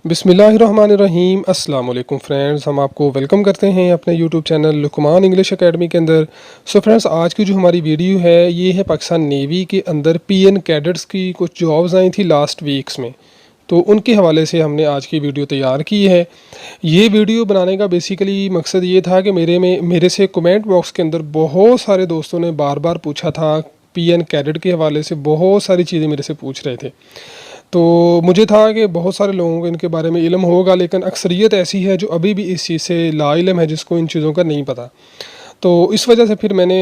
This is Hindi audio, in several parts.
बिस्मिल्लाहिर्रहमानिर्रहीम अस्सलाम वालेकुम फ्रेंड्स, हम आपको वेलकम करते हैं अपने YouTube channel Luqman English Academy के अंदर। सो फ्रेंड्स, आज की जो हमारी वीडियो है ये है पाकिस्तान नेवी के अंदर पीएन कैडेट्स की कुछ जॉब्स आई थी लास्ट वीक्स में, तो उनके हवाले से हमने आज की वीडियो तैयार की है। ये वीडियो बनाने का बेसिकली मकसद ये था कि मेरे से कमेंट बॉक्स के अंदर बहुत सारे दोस्तों ने बार बार पूछा था, पीएन कैडेट के हवाले से बहुत सारी चीज़ें मेरे से पूछ रहे थे। तो मुझे था कि बहुत सारे लोगों को इनके बारे में इल्म होगा, लेकिन अक्सरियत ऐसी है जो अभी भी इस चीज़ से लाइल्म है, जिसको इन चीज़ों का नहीं पता। तो इस वजह से फिर मैंने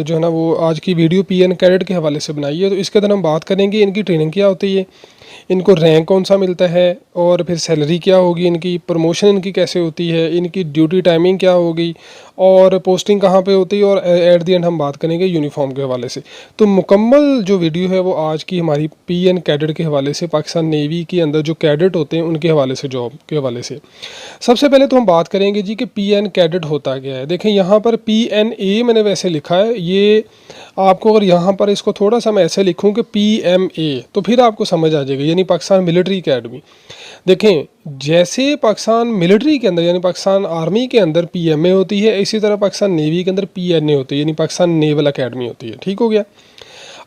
जो है ना वो आज की वीडियो पीएन कैडेट के हवाले से बनाई है। तो इसके अंदर हम बात करेंगे इनकी ट्रेनिंग क्या होती है, इनको रैंक कौन सा मिलता है, और फिर सैलरी क्या होगी इनकी, प्रमोशन इनकी कैसे होती है, इनकी ड्यूटी टाइमिंग क्या होगी, और पोस्टिंग कहाँ पे होती है, और एट दी एंड हम बात करेंगे यूनिफॉर्म के हवाले से। तो मुकम्मल जो वीडियो है वो आज की हमारी पीएन कैडेट के हवाले से, पाकिस्तान नेवी के अंदर जो कैडेट होते हैं उनके हवाले से, जॉब के हवाले से। सबसे पहले तो हम बात करेंगे जी कि पीएन कैडेट होता क्या है। देखें यहाँ पर पीएनए मैंने वैसे लिखा है, ये आपको अगर यहाँ पर इसको थोड़ा सा मैं ऐसे लिखूँ कि पीएमए, तो फिर आपको समझ आ जाएगा, यानी पाकिस्तान मिलिट्री अकेडमी। देखें, जैसे पाकिस्तान मिलिट्री के अंदर यानी पाकिस्तान आर्मी के अंदर पीएमए होती है, इसी तरह पाकिस्तान नेवी के अंदर पीएनए होती है, यानी पाकिस्तान नेवल अकेडमी होती है। ठीक हो गया।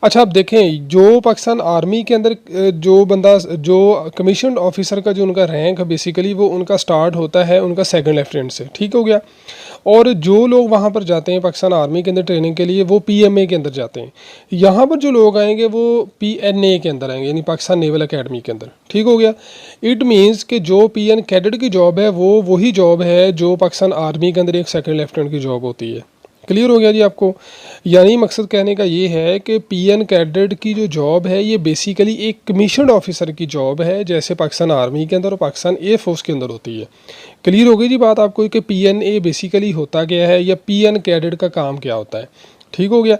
अच्छा, अब देखें, जो पाकिस्तान आर्मी के अंदर जो कमीशन ऑफिसर का जो उनका रैंक है बेसिकली वो उनका स्टार्ट होता है उनका सेकंड लेफ्टिनेंट से। ठीक हो गया। और जो लोग वहाँ पर जाते हैं पाकिस्तान आर्मी के अंदर ट्रेनिंग के लिए, वो पीएमए के अंदर जाते हैं। यहाँ पर जो लोग आएंगे वो पीएनए के अंदर आएंगे, यानी पाकिस्तान नेवल अकेडमी के अंदर। ठीक हो गया। इट मीन्स कि जो पीएन कैडेट की जॉब है वो वही जॉब है जो पाकिस्तान आर्मी के अंदर एक सेकंड लेफ्टिनेंट की जॉब होती है। क्लियर हो गया जी आपको। यानी मकसद कहने का ये है कि पीएन कैडेट की जो जॉब है ये बेसिकली एक कमीशन्ड ऑफिसर की जॉब है, जैसे पाकिस्तान आर्मी के अंदर और पाकिस्तान एयरफोर्स के अंदर होती है। क्लियर हो गई जी बात आपको कि पीएनए बेसिकली होता क्या है या पीएन कैडेट का काम क्या होता है। ठीक हो गया।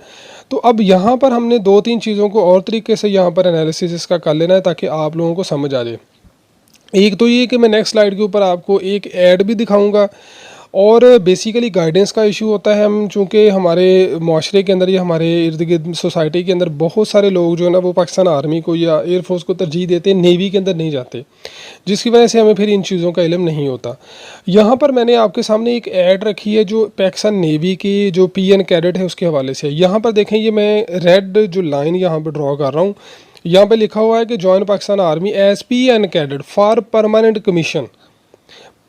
तो अब यहाँ पर हमने दो तीन चीज़ों को और तरीके से यहाँ पर एनालिसिस इसका कर लेना है ताकि आप लोगों को समझ आ जाए। एक तो ये कि मैं नेक्स्ट स्लाइड के ऊपर आपको एक ऐड भी दिखाऊंगा, और बेसिकली गाइडेंस का इशू होता है। हम चूँकि हमारे माशरे के अंदर या हमारे इर्द गिर्द सोसाइटी के अंदर बहुत सारे लोग जो है ना वो पाकिस्तान आर्मी को या एयरफोर्स को तरजीह देते हैं, नेवी के अंदर नहीं जाते, जिसकी वजह से हमें फिर इन चीज़ों का इल्म नहीं होता। यहाँ पर मैंने आपके सामने एक ऐड रखी है जो पाकिस्तान नेवी की जो पीएन कैडेट है उसके हवाले से। यहाँ पर देखें, ये मैं रेड जो लाइन यहाँ पर ड्रॉ कर रहा हूँ, यहाँ पे लिखा हुआ है कि join Pakistan army as PN cadet for permanent commission.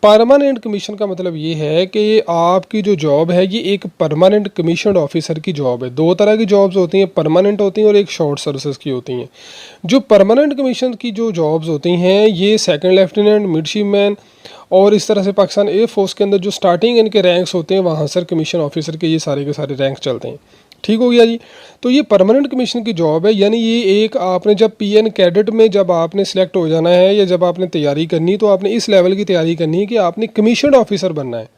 Permanent commission का मतलब ये है कि आपकी जो जॉब है ये एक परमानेंट कमीशन ऑफिसर की जॉब है। दो तरह की जॉब्स होती हैं, परमानेंट होती हैं और एक शॉर्ट सर्विसेज की होती हैं। जो परमानेंट कमीशन की जो जॉब्स होती हैं ये सेकंड लेफ्टिनेंट, मिडशिपमैन और इस तरह से पाकिस्तान एयरफोर्स के अंदर जो स्टार्टिंग इनके रैंक्स होते हैं वहाँ सर कमीशन ऑफिसर के ये सारे के सारे रैंक्स चलते हैं। ठीक हो गया जी। तो ये परमानेंट कमीशन की जॉब है, यानी ये एक आपने जब पीएन कैडेट में जब आपने सिलेक्ट हो जाना है या जब आपने तैयारी करनी, तो आपने इस लेवल की तैयारी करनी है कि आपने कमीशन ऑफिसर बनना है।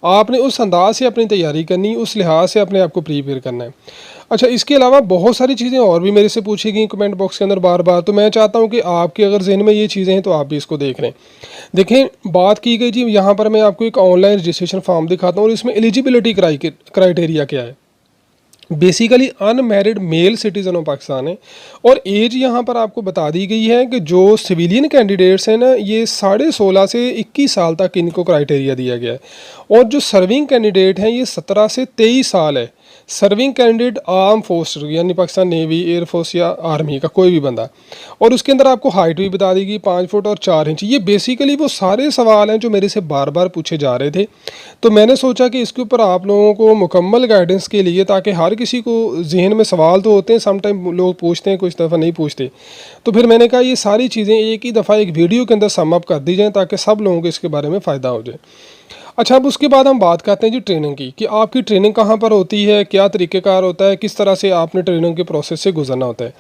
आपने उस अंदाज से अपनी तैयारी करनी, उस लिहाज से अपने आप को प्रिपेयर करना है। अच्छा, इसके अलावा बहुत सारी चीज़ें और भी मेरे से पूछी गई कमेंट बॉक्स के अंदर बार बार, तो मैं चाहता हूँ कि आपके अगर जहन में ये चीज़ें हैं तो आप भी इसको देख लें। देखें, बात की गई जी, यहाँ पर मैं आपको एक ऑनलाइन रजिस्ट्रेशन फॉर्म दिखाता हूँ और इसमें एलिजिबिलिटी क्राइटेरिया क्या है। Basically unmarried mail citizen of Pakistan है, और एज यहाँ पर आपको बता दी गई है कि जो सिविलियन कैंडिडेट्स हैं ना ये 16.5 से 21 साल तक इनको क्राइटेरिया दिया गया है, और जो सर्विंग कैंडिडेट हैं ये 17 से 23 साल है। सर्विंग कैंडिडेट आर्म फोर्स यानी पाकिस्तान नेवी, एयरफोर्स या आर्मी का कोई भी बंदा, और उसके अंदर आपको हाइट भी बता दी गई 5 फुट और 4 इंच। ये बेसिकली वो सारे सवाल हैं जो मेरे से बार बार पूछे जा रहे थे, तो मैंने सोचा कि इसके ऊपर आप लोगों को मुकम्मल गाइडेंस के लिए, ताकि हर किसी को जहन में सवाल तो होते हैं, समटाइम लोग पूछते हैं, कुछ दफ़ा नहीं पूछते, तो फिर मैंने कहा ये सारी चीज़ें एक ही दफ़ा एक वीडियो के अंदर सम अप कर दी जाएँ ताकि सब लोगों को इसके बारे में फ़ायदा हो जाए। अच्छा, अब उसके बाद हम बात करते हैं जी ट्रेनिंग की, कि आपकी ट्रेनिंग कहाँ पर होती है, क्या तरीक़ेकार होता है, किस तरह से आपने ट्रेनिंग के प्रोसेस से गुजरना होता है।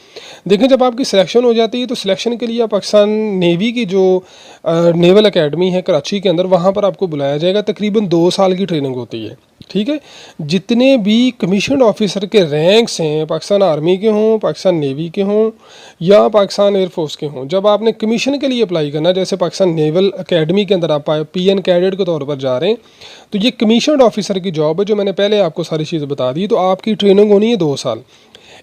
देखें, जब आपकी सिलेक्शन हो जाती है तो सिलेक्शन के लिए आप पाकिस्तान नेवी की जो नेवल अकेडमी है कराची के अंदर, वहाँ पर आपको बुलाया जाएगा। तकरीबन 2 साल की ट्रेनिंग होती है। ठीक है। जितने भी कमीशन ऑफिसर के रैंक्स हैं, पाकिस्तान आर्मी के हों, पाकिस्तान नेवी के हों या पाकिस्तान एयरफोर्स के हों, जब आपने कमीशन के लिए अप्लाई करना, जैसे पाकिस्तान नेवल अकेडमी के अंदर आप पीएन कैडेट के तौर पर जा रहे हैं, तो ये कमीशन ऑफिसर की जॉब है जो मैंने पहले आपको सारी चीज़ बता दी। तो आपकी ट्रेनिंग होनी है 2 साल।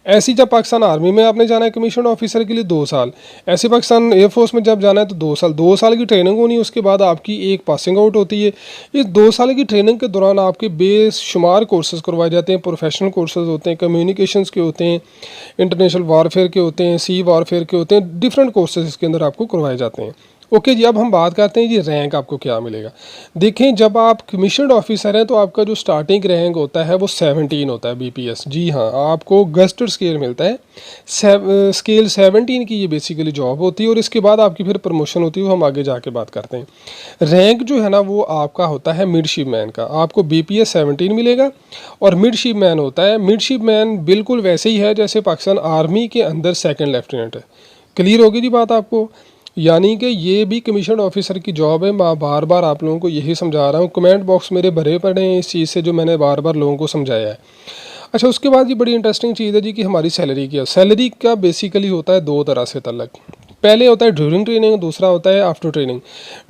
ऐसी जब पाकिस्तान आर्मी में आपने जाना है कमीशन ऑफिसर के लिए 2 साल, ऐसे पाकिस्तान एयरफोर्स में जब जाना है तो 2 साल की ट्रेनिंग होनी है। उसके बाद आपकी एक पासिंग आउट होती है। इस 2 साल की ट्रेनिंग के दौरान आपके बेशुमार कोर्सेज़ करवाए जाते हैं। प्रोफेशनल कोर्सेज़ होते हैं, कम्युनिकेशंस के होते हैं, इंटरनेशनल वारफेयर के होते हैं, सी वारफेयर के होते हैं, डिफरेंट कोर्सेज इसके अंदर आपको करवाए जाते हैं। ओके जी, अब हम बात करते हैं जी रैंक आपको क्या मिलेगा। देखें, जब आप कमीशनड ऑफिसर हैं तो आपका जो स्टार्टिंग रैंक होता है वो 17 होता है बीपीएस। जी हाँ, आपको गस्टेड स्केल मिलता है। स्केल 17 की ये बेसिकली जॉब होती है और इसके बाद आपकी फिर प्रमोशन होती है, वो हम आगे जाके बात करते हैं। रैंक जो है ना वो आपका होता है मिडशिप मैन का, आपको बीपीएस 17 मिलेगा। और मिडशिप मैन होता है, मिडशिप मैन बिल्कुल वैसे ही है जैसे पाकिस्तान आर्मी के अंदर सेकेंड लेफ्टिनेंट है। क्लियर होगी जी बात आपको? यानी कि ये भी कमीशन ऑफिसर की जॉब है। मैं बार बार आप लोगों को यही समझा रहा हूँ, कमेंट बॉक्स मेरे भरे पड़े हैं इस चीज़ से, जो मैंने बार बार लोगों को समझाया है। अच्छा, उसके बाद ये बड़ी इंटरेस्टिंग चीज़ है जी कि हमारी सैलरी क्या। सैलरी का बेसिकली होता है 2 तरह से तलक। पहले होता है ड्यूरिंग ट्रेनिंग, दूसरा होता है आफ्टर ट्रेनिंग।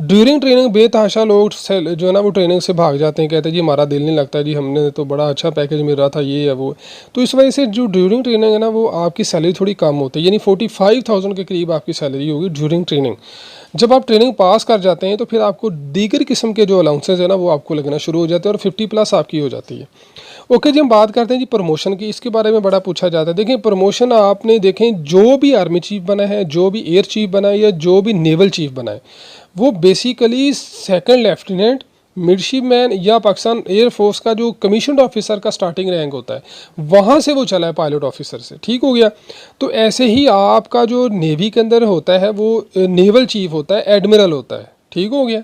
ड्यूरिंग ट्रेनिंग बेतहाशा लोग जो है ना वो ट्रेनिंग से भाग जाते हैं, कहते हैं जी हमारा दिल नहीं लगता जी, हमने तो बड़ा अच्छा पैकेज मिल रहा था, ये है वो। तो इस वजह से जो ड्यूरिंग ट्रेनिंग है ना वो आपकी सैलरी थोड़ी कम होती है, यानी 45,000 के करीब आपकी सैलरी होगी ड्यूरिंग ट्रेनिंग। जब आप ट्रेनिंग पास कर जाते हैं तो फिर आपको दीगर किस्म के जो अलाउंसेस है ना वो आपको लगना शुरू हो जाते हैं और 50+ आपकी हो जाती है। ओके जी, हम बात करते हैं जी प्रमोशन की। इसके बारे में बड़ा पूछा जाता है। देखें, प्रमोशन आपने देखें जो भी आर्मी चीफ बना है, जो भी एयर चीफ बना है या जो भी नेवल चीफ बना है, वो basically second lieutenant, midship man या पाकिस्तान एयरफोर्स का जो कमीशन ऑफिसर का स्टार्टिंग रैंक होता है वहाँ से वो चला है पायलट ऑफिसर से। ठीक हो गया। तो ऐसे ही आपका जो नेवी के अंदर होता है वो नेवल चीफ होता है, एडमिरल होता है। ठीक हो गया।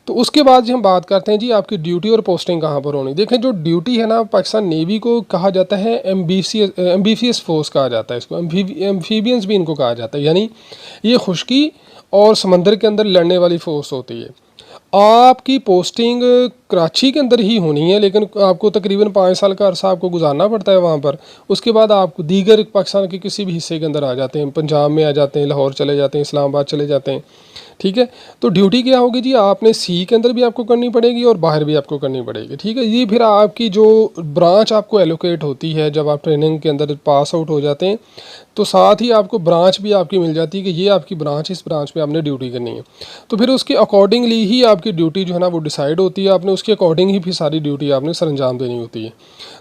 तो उसके बाद जी हम बात करते हैं जी आपकी ड्यूटी और पोस्टिंग कहाँ पर होनी। देखें, जो ड्यूटी है ना पाकिस्तान नेवी को कहा जाता है एम्बीसियस फोर्स कहा जाता है, इसको एम्फीबियंस भी इनको कहा जाता है, यानी ये खुश्की और समंदर के अंदर लड़ने वाली फोर्स होती है। आपकी पोस्टिंग कराची के अंदर ही होनी है, लेकिन आपको तकरीबन 5 साल का अरसा आपको गुजारना पड़ता है वहाँ पर। उसके बाद आप दीगर पाकिस्तान के किसी भी हिस्से के अंदर आ जाते हैं, पंजाब में आ जाते हैं, लाहौर चले जाते हैं, इस्लामाबाद चले जाते हैं। ठीक है। तो ड्यूटी क्या होगी जी, आपने सी के अंदर भी आपको करनी पड़ेगी और बाहर भी आपको करनी पड़ेगी। ठीक है। ये फिर आपकी जो ब्रांच आपको एलोकेट होती है जब आप ट्रेनिंग के अंदर पास आउट हो जाते हैं, तो साथ ही आपको ब्रांच भी आपकी मिल जाती है कि ये आपकी ब्रांच, इस ब्रांच में आपने ड्यूटी करनी है। तो फिर उसके अकॉर्डिंगली ही आपकी ड्यूटी जो है ना वो डिसाइड होती है। आपने उसके अकॉर्डिंग ही फिर सारी ड्यूटी आपने सर अंजाम देनी होती है।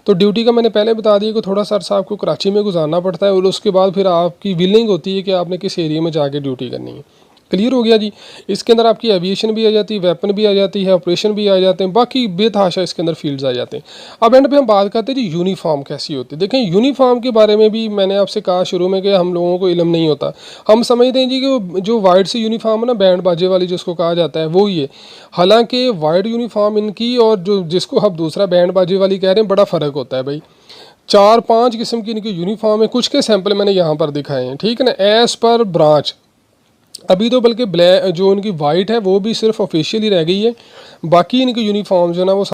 तो ड्यूटी का मैंने पहले बता दिया कि थोड़ा सा अर्सा आपको कराची में गुजारना पड़ता है और उसके बाद फिर आपकी विलिंग होती है कि आपने किस एरिया में जाके ड्यूटी करनी है। क्लियर हो गया जी। इसके अंदर आपकी एविएशन भी आ जाती है, वेपन भी आ जाती है, ऑपरेशन भी आ जाते हैं, बाकी बेतहाशा इसके अंदर फील्ड्स आ जाते हैं। अब एंड पे हम बात करते हैं जी यूनिफॉर्म कैसी होती है। देखें, यूनिफॉर्म के बारे में भी मैंने आपसे कहा शुरू में कि हम लोगों को इल्म नहीं होता। हम समझते हैं जी कि जो वाइट सी यूनिफॉर्म है ना, बैंड बाजे वाली जिसको कहा जाता है, वो ही है। हालांकि वाइट यूनिफॉर्म इनकी और जो जिसको हम दूसरा बैंड बाजे वाली कह रहे हैं, बड़ा फ़र्क होता है भाई। 4-5 किस्म की इनकी यूनिफॉर्म है। कुछ के सैंपल मैंने यहाँ पर दिखाए हैं। ठीक है ना, एज़ पर ब्रांच। अभी तो बल्कि ब्लैक जो उनकी वाइट है वो भी सिर्फ ऑफिशियल ही रह गई है, बाकी इनकी यूनिफॉर्म जो है ना वो